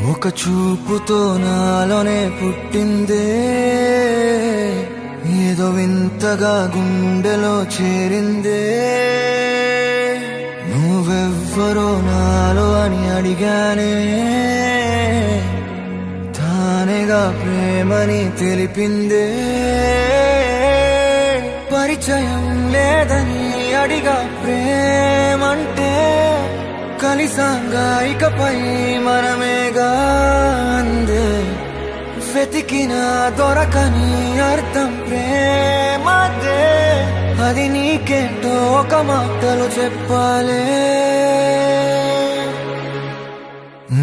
ఒక చూపుతో నాలోనే పుట్టిందే, ఏదో వింతగా గుండెలో చేరిందే. నువ్వెవ్వరో నాలో అని అడిగానే, తానేగా ప్రేమని తెలిపిందే. పరిచయం లేదని అడిగా ప్రేమంటే, కలిసాంగా ఇకపై మనమేగా అందే. వెతికినా దొరకని అర్థం ప్రేమదే, అది నీకేంటో ఒక మాటలు చెప్పాలే.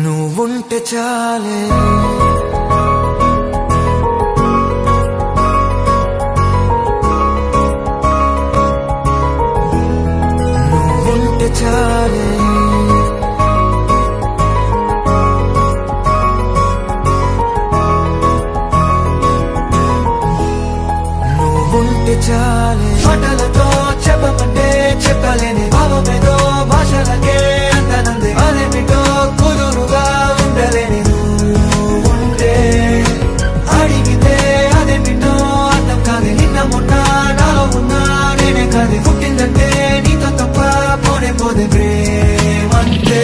నువ్వుంటే చాలే, నువ్వుంటే చాలే, నువ్వుంటే చాలే. మాటలతో చెప్పమంటే చెప్పలేని భావమేదో భాషలకే అందనందే. అదేమిటో కుదురుగా ఉండలేని నువ్వుంటే, అడిగితే అదేమిటో అర్థం కాదు. నిన్న మొన్న నాలో ఉన్నా నేనే కాదు. పుట్టిందంటే నీతో తప్ప పోనే పోదే ప్రేమంతే.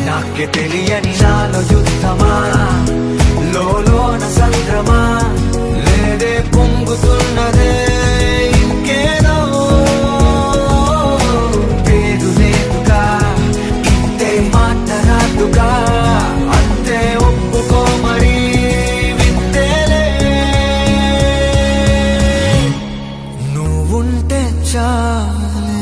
నాకే తెలియని నాలో యుద్ధమా, లోన సంద్రమా, లేదే పొంగుతున్నదే ఇంకేదో. పేరు లేదుగా, ఇంతే మాట్లాడుగా, అంతే ఒప్పుకో మరి వింతేలే. నువ్వుంటే చాలే.